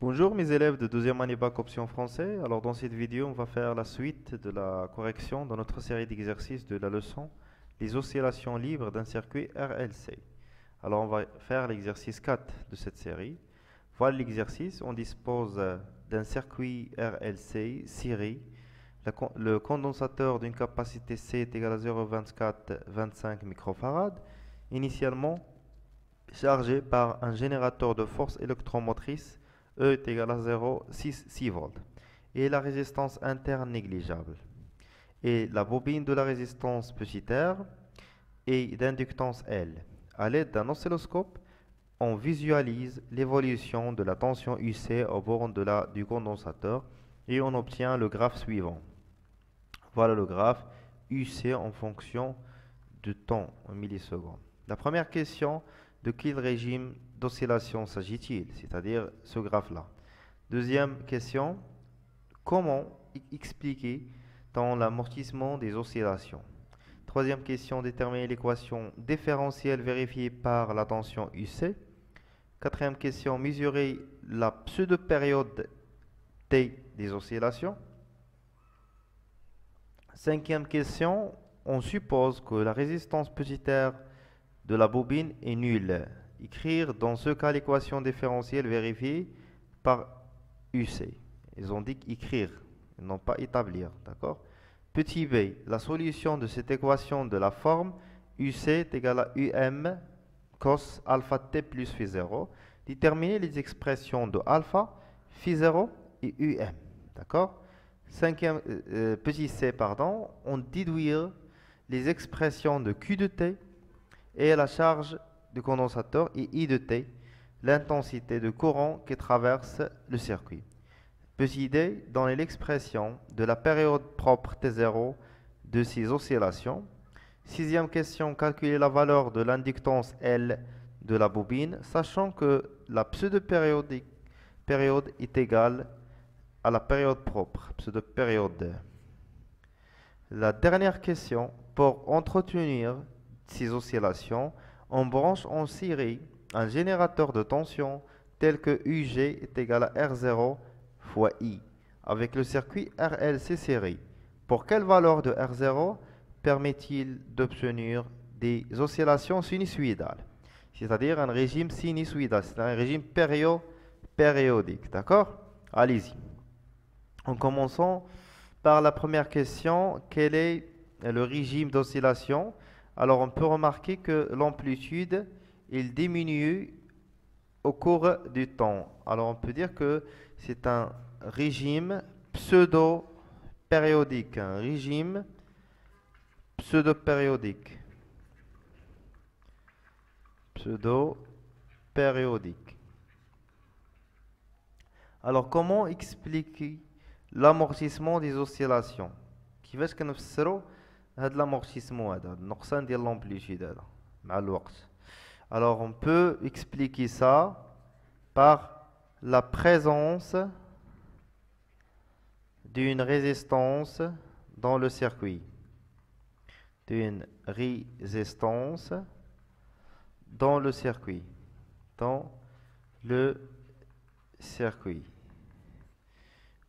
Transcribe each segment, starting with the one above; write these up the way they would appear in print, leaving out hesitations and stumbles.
Bonjour mes élèves de deuxième année bac option français. Alors dans cette vidéo, on va faire la suite de la correction dans notre série d'exercices de la leçon les oscillations libres d'un circuit RLC. Alors on va faire l'exercice 4 de cette série. Voilà l'exercice. On dispose d'un circuit RLC série. Le condensateur d'une capacité C est égal à 0,2425 microfarad. Initialement chargé par un générateur de force électromotrice E est égal à 0,6 volts. Et la résistance interne négligeable. Et la bobine de la résistance petit r et d'inductance L. À l'aide d'un oscilloscope, on visualise l'évolution de la tension UC au bord du condensateur et on obtient le graphe suivant. Voilà le graphe UC en fonction du temps en millisecondes. La première question: de quel régime d'oscillation s'agit-il? C'est-à-dire ce graphe-là. Deuxième question: comment expliquer dans l'amortissement des oscillations? Troisième question: déterminer l'équation différentielle vérifiée par la tension UC. Quatrième question: mesurer la pseudo-période T des oscillations. Cinquième question: on suppose que la résistance petit r de la bobine est nulle. Écrire dans ce cas l'équation différentielle vérifiée par UC. Ils ont dit écrire, ils n'ont pas établir, d'accord? Petit b, la solution de cette équation de la forme UC est égal à UM cos alpha t plus phi 0. Déterminer les expressions de alpha, phi 0 et UM, d'accord? Petit c, pardon, on déduire les expressions de Q de T et la charge du condensateur et I de T, l'intensité de courant qui traverse le circuit. Petit d, donner l'expression de la période propre T0 de ces oscillations. Sixième question: calculer la valeur de l'inductance L de la bobine, sachant que la pseudo-période est égale à la période propre, pseudo-période. La dernière question: pour entretenir ces oscillations, on branche en série un générateur de tension tel que UG est égal à R0 fois I avec le circuit RLC série. Pour quelle valeur de R0 permet-il d'obtenir des oscillations sinusoïdales? C'est-à-dire un régime sinusoïdal, c'est un régime périodique, d'accord? Allez-y. En commençant par la première question: quel est le régime d'oscillation? Alors on peut remarquer que l'amplitude il diminue au cours du temps. Alors on peut dire que c'est un régime pseudo-périodique. Un régime pseudo-périodique. Pseudo-périodique. Alors comment expliquer l'amortissement des oscillations? كيفاش كنفسروا هذا l'amortissement هذا النقصان ديال l'amplitude هذا مع الوقت؟ Alors on peut expliquer ça par la présence d'une résistance dans le circuit. D'une résistance dans le circuit. Dans le circuit.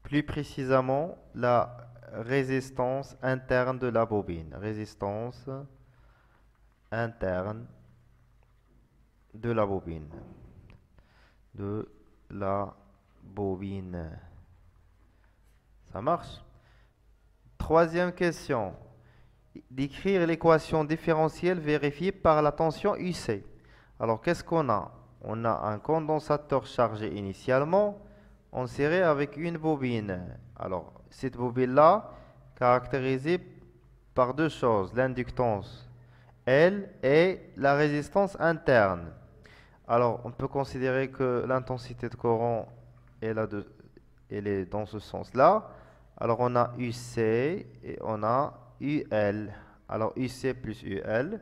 Plus précisément, la résistance interne de la bobine. Résistance interne de la bobine. De la bobine. Ça marche? Troisième question. D'écrire l'équation différentielle vérifiée par la tension UC. Alors, qu'est-ce qu'on a? On a un condensateur chargé initialement, enserré avec une bobine. Alors, cette bobine-là, caractérisée par deux choses, l'inductance L et la résistance interne. Alors, on peut considérer que l'intensité de courant elle est dans ce sens-là. Alors, on a UC et on a UL. Alors, UC plus UL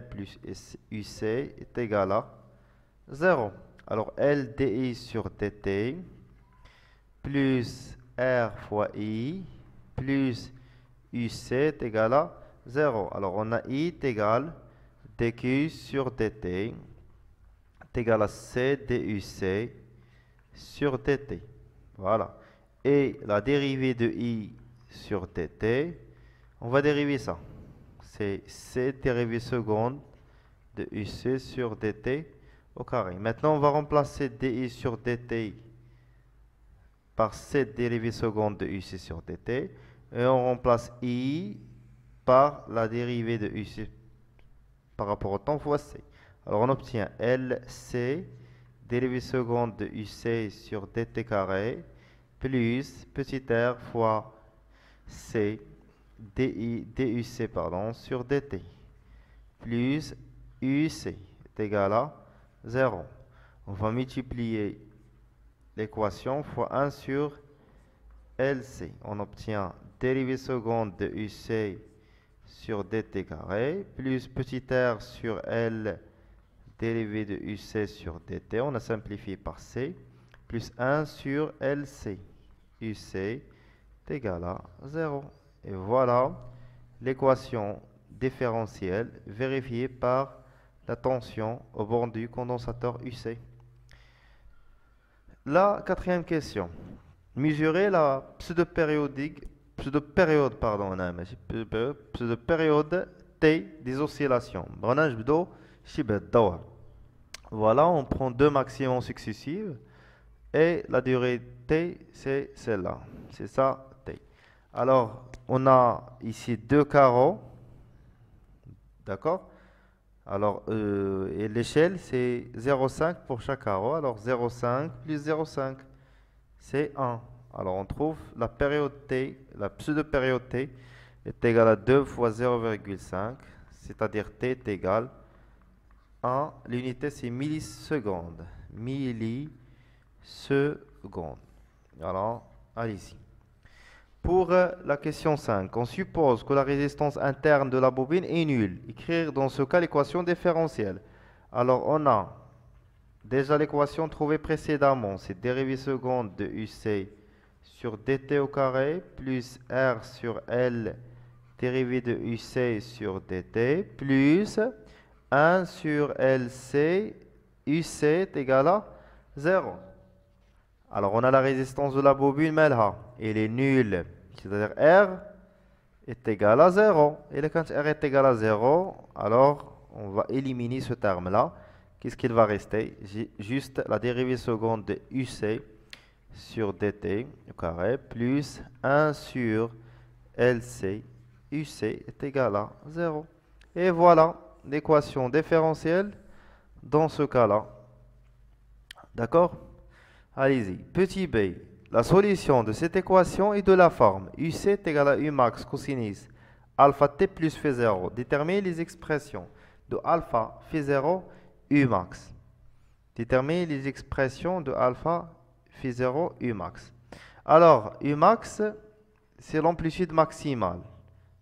plus UC est égal à 0. Alors, LDI sur DT plus R fois I plus UC est égal à 0. Alors, on a I est égal DQ sur DT est égal à C DUC sur DT. Voilà. Et la dérivée de I sur DT, on va dériver ça. C'est C dérivée seconde de UC sur DT au carré. Maintenant, on va remplacer DI sur DT par C dérivée seconde de UC sur DT. Et on remplace I par la dérivée de UC par rapport au temps fois C. Alors, on obtient LC dérivée seconde de UC sur DT carré plus petit r fois C DUC pardon, sur DT plus UC est égal à 0. On va multiplier l'équation fois 1 sur LC. On obtient dérivée seconde de UC sur DT carré plus petit r sur L dérivée de UC sur DT. On a simplifié par C plus 1 sur LC. UC est égal à 0. Et voilà l'équation différentielle vérifiée par la tension au bord du condensateur UC. La quatrième question. Mesurer la pseudo-période T des oscillations. Voilà, on prend deux maximums successifs et la durée T, c'est celle-là. C'est ça, T. Alors, on a ici deux carreaux. D'accord? Alors, et l'échelle, c'est 0,5 pour chaque carreau. Alors, 0,5 plus 0,5, c'est 1. Alors, on trouve la période T, la pseudo-période T, est égale à 2 fois 0,5, c'est-à-dire T est égal à, l'unité, c'est millisecondes. Millisecondes. Alors, allez-y. Pour la question 5, on suppose que la résistance interne de la bobine est nulle. Écrire dans ce cas l'équation différentielle. Alors, on a déjà l'équation trouvée précédemment. C'est dérivée seconde de UC sur DT au carré plus R sur L dérivée de UC sur DT plus 1 sur LC UC est égal à 0. Alors, on a la résistance de la bobine, mais elle est nulle. C'est-à-dire R est égal à 0. Et quand R est égal à 0, alors on va éliminer ce terme-là. Qu'est-ce qu'il va rester? Juste la dérivée seconde de UC sur DT au carré plus 1 sur LC UC est égal à 0. Et voilà l'équation différentielle dans ce cas-là. D'accord? Allez-y. Petit b. La solution de cette équation est de la forme UC est égal à Umax cosinus alpha t plus phi 0. Déterminez les expressions de alpha phi 0 Umax. Déterminez les expressions de alpha phi 0 Umax. Alors, Umax, c'est l'amplitude maximale.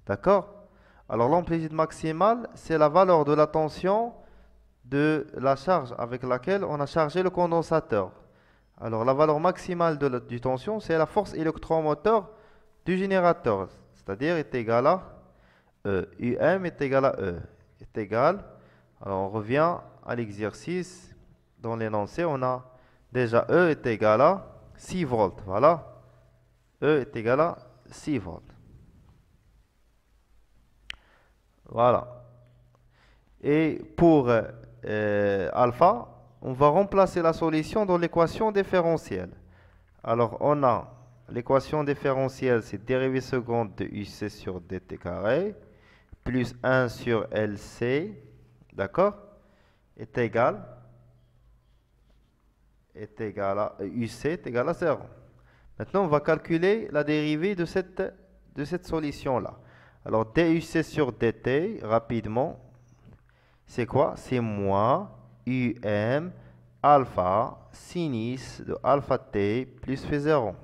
D'accord? Alors, l'amplitude maximale, c'est la valeur de la tension de la charge avec laquelle on a chargé le condensateur. Alors, la valeur maximale du tension, c'est la force électromoteur du générateur. C'est-à-dire, est égale à E. UM est égal à E. Est égal. Alors, on revient à l'exercice. Dans l'énoncé, on a déjà E est égal à 6 volts. Voilà. E est égal à 6 volts. Voilà. Et pour alpha, on va remplacer la solution dans l'équation différentielle. Alors, on a l'équation différentielle, c'est dérivée seconde de UC sur DT carré, plus 1 sur LC, d'accord, est égal à UC est égal à 0. Maintenant, on va calculer la dérivée de cette solution-là. Alors, DUC sur DT, rapidement, c'est quoi? C'est moins UM alpha sinus de alpha t plus phi 0.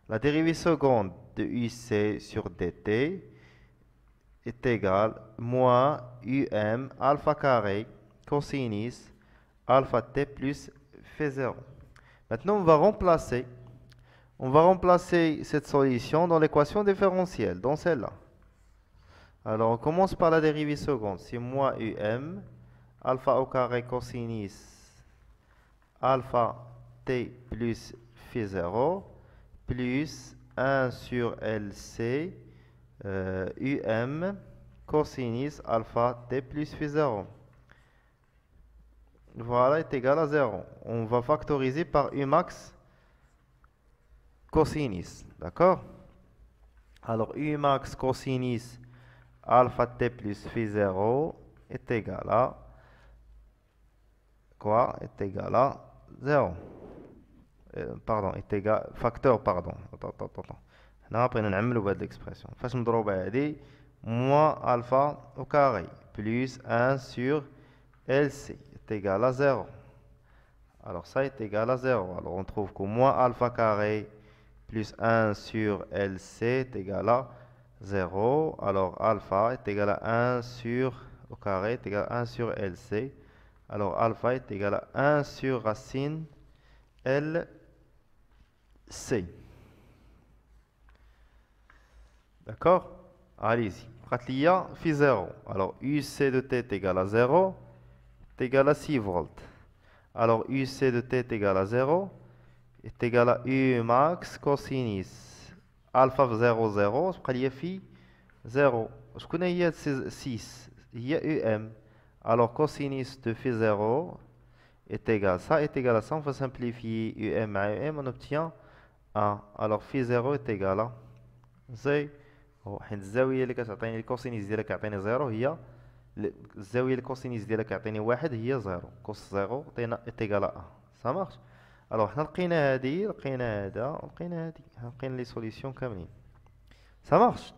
La dérivée seconde de UC sur DT est égale moins UM alpha carré cosinus alpha t plus phi 0. Maintenant, on va remplacer cette solution dans l'équation différentielle, dans celle-là. Alors, on commence par la dérivée seconde. C'est moins um, alpha au carré cosinus alpha t plus phi 0, plus 1 sur LC cosinus alpha t plus phi 0. Voilà, est égal à 0. On va factoriser par U max cosinus. D'accord? Alors, U max cosinus alpha t plus phi 0 est égal à quoi? Est égal à 0. Pardon, est égal facteur, pardon. Attends. Là, après, on a l'expression. Façon de drober, moins alpha au carré plus 1 sur LC est égal à 0. Alors, ça est égal à 0. Alors, on trouve que moins alpha carré plus 1 sur LC est égal à 0. Alors, alpha est égal à 1 sur au carré est égal à 1 sur LC. Alors, alpha est égal à 1 sur racine LC. D'accord? Allez-y. Pratlia phi 0. Alors, UC de t est égal à 0 est égal à 6 volts. Alors, UC de t est égal à 0 est égal à U max cosinus alpha 0, 0. Pratlia phi 0. Je connais, il y a 6. Il y a UM. Alors, cosinus de phi 0 est égal à ça, est égal à ça. On va simplifier UM à UM, on obtient 1. Alors, phi 0 est égal à 0. حيت الزاويه اللي كتعطيني الكوسينيس ديالها كيعطيني 0 هي الزاويه الكوسينيس ديالها كيعطيني 1 هي 0. كوس 0 عطينا ايتيغال 1. سا مارش. الوغ حنا لقينا هادي لقينا هذا لقينا هادي لقينا لي سوليسيون كاملين. Ça marche?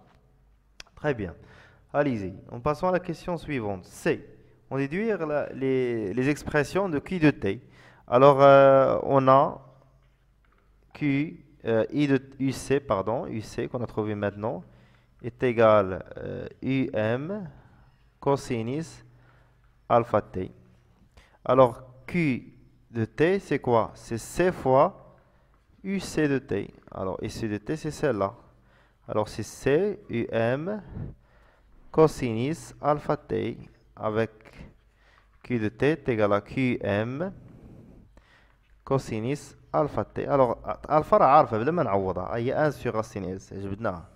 Très bien. Allez-y. On passe à la question suivante. C. On déduire les expressions de Q de T. Alors, on a Q, I de UC, pardon, UC qu'on a trouvé maintenant, est égal UM cosinus alpha T. Alors, Q de T, c'est quoi? C'est C fois UC de T. Alors, UC de T, c'est celle-là. Alors, c'est C, UM cosinus alpha T avec Q de T est égal à QM cosinus alpha T. Alors, alpha راه عارفة بلا ما نعوضها. هي 1 sur racine S. جبدناها.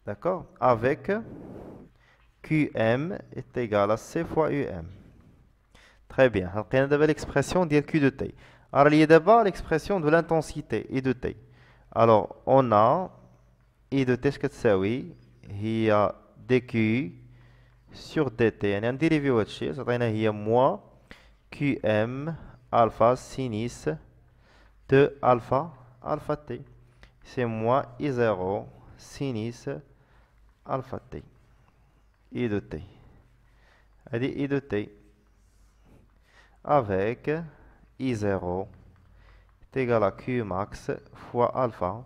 D'accord? Avec QM est égal à C fois UM. Très bien. On a d'abord l'expression de Q de T. Alors, il y a d'abord l'expression de l'intensité I de T. Alors, on a I de T, كتساوي هي dQ sur dt. يعني نديريفيو هاد الشيء. تعطينا هي moins QM alpha sinus de alpha T. C'est moins I0 sinus alpha T. I de T. Elle dit I de T. Avec I0 est égal à Q max fois alpha.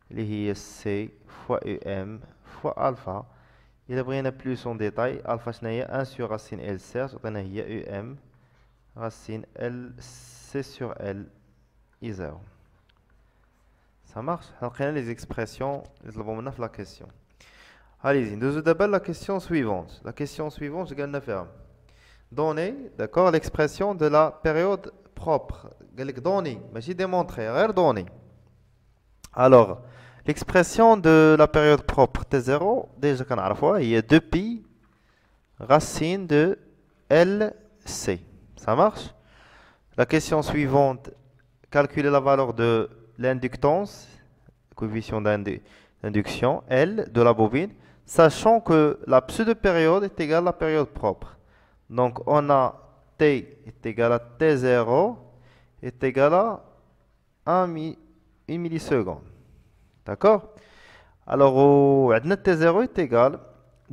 Qui est C fois UM fois alpha. Il a pris plus en détail. Alpha c'est 1 sur racine LC. C'est UM racine LC sur L I0. Ça marche? On a les expressions. La question. Allez-y, nous d'abord la question suivante. La question suivante, je gagne faire. Donner, d'accord, l'expression de la période propre. Donner, mais j'ai démontré, donner. Alors, l'expression de la période propre T0, déjà qu'on a la fois, il y a 2pi racine de LC. Ça marche? La question suivante, calculer la valeur de l'inductance, coefficient d'induction, L, de la bobine, sachant que la pseudo-période est égale à la période propre. Donc, on a T est égal à T0 est égal à 1 milliseconde. D'accord? Alors, T0 est égal à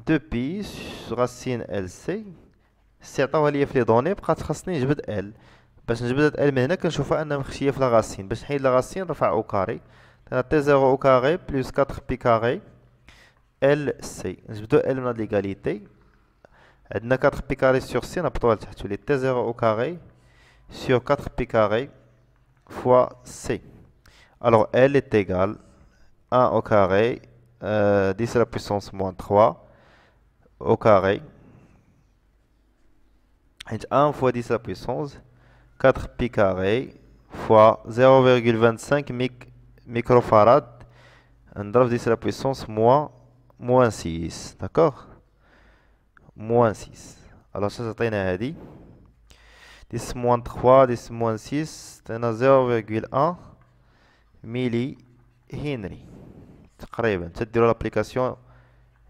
2pi racine LC. Si on a les données, on va نجبد L. باش نجبد L من هنا كنشوفها انها مخشيه في لا راسين. باش نحيد لا راسين نرفع او كاري. T0 au carré plus 4pi carré LC. نجبدو L من هاد ليغاليتي. عندنا 4pi carré sur C نهبطوها لتحت تولي T0 au carré sur 4pi carré fois C. Alors L est égal 1 au carré, 10 à la puissance moins 3 au carré. Et 1 fois 10 à la puissance 4pi carré fois 0,25 microfarad. نضرب 10 à la puissance moins 6. D'accord? Moins 6. Alors ça تعطينا هذه 10 moins 3 10 moins 6 تعطينا 0,1 ميلي هنري تقريبا. تديروا l'application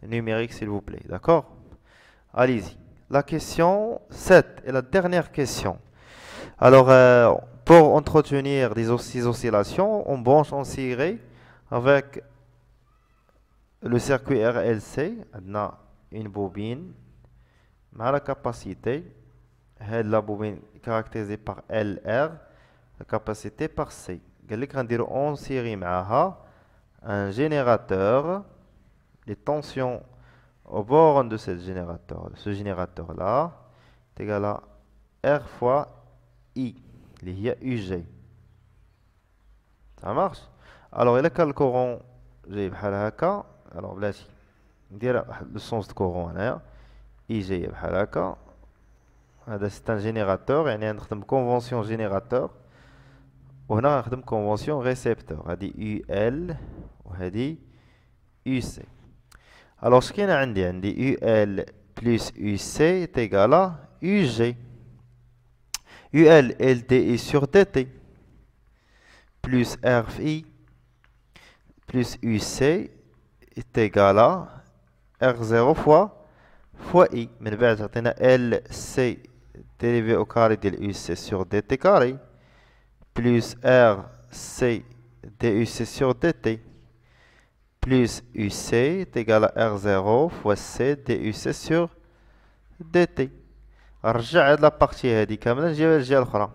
numérique s'il vous plaît. D'accord? Allez-y. La question 7 est la dernière question. Alors pour entretenir ces oscillations, on branche en série avec le circuit RLC. On a une bobine à la capacité. La bobine caractérisée par LR, la capacité par C. On dit en série un générateur. Les tensions au bord de ce générateur-là est égal à R fois I, il y a UG. Ça marche? Alors, il y a le courant, j'ai alors là, le sens de courant, IG, c'est un générateur, il y a une convention générateur, on a une convention récepteur, on dit UL, on dit UC. Alors, ce qu'il y a, UL plus UC est égal à UG. UL LDI sur DT plus RFI plus UC est égal à R0 fois I. Mais on a LC dérivé au carré de UC sur DT carré plus RC DUC sur DT plus UC est égal à R0 fois C DUC sur DT. رجع هاد لابارتي هادي كاملة نجيبها للجهة الأخرى.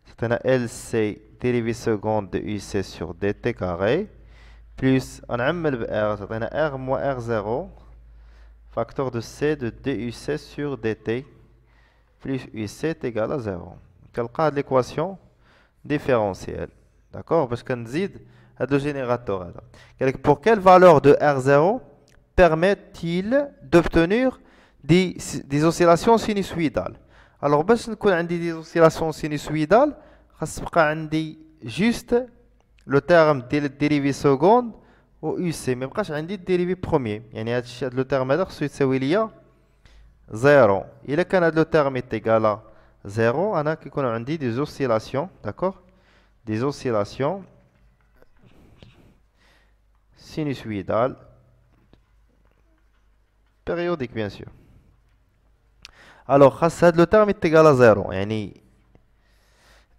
عطينا LC dérivé seconde de UC sur DT carré plus نعمل ب R عطينا R moins R0 facteur de C de DUC sur DT plus UC est égal à 0. كنلقى هاد l'équation différentielle. D'accord? باش كنزيد هاد le générateur هذا. Pour quelle valeur de R0 permet-il d'obtenir des oscillations sinusoïdales? Alors, باش نكون عندي des oscillations sinusoïdales, خاص تبقى عندي juste le terme ديال الديريفي seconde و UC, ما يبقاش عندي الديريفي premier. يعني هاد الشيء هاد لو تيرم هذا خصو يتساوي ليا زيرو. إلا كان هاد لو تيرم égal à زيرو أنا كيكون عندي des oscillations, d'accord? Des oscillations sinusoïdales périodiques, bien sûr. Alors, le terme est égal à 0. يعني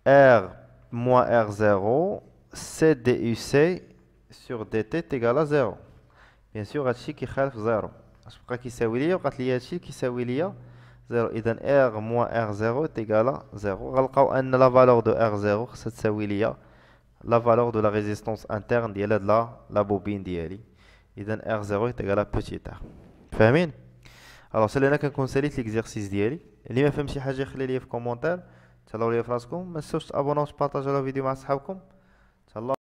R moins R0, C DUC sur DT est égal à 0. Bien sûr, هادشي كيخالف 0. اش بقى كيساوي ليا؟ بقات ليا هادشي كيساوي ليا 0. إذا R moins R0 est égal à 0. غنلقاو أن la valeur de R0 خصها تساوي ليا la valeur de la résistance interne ديال هاد la bobine ديالي. إذا R0 est égal à petit r. فاهمين؟ الوغ سالي انا كنكون ساليت ليكزيرسيس ديالي. اللي ما فهم شي حاجه يخلي لي في كومونتير. تهلاو لي في راسكم، ما تنساوش تابوناو وتبارطاجيو الفيديو مع صحابكم. تهلاو.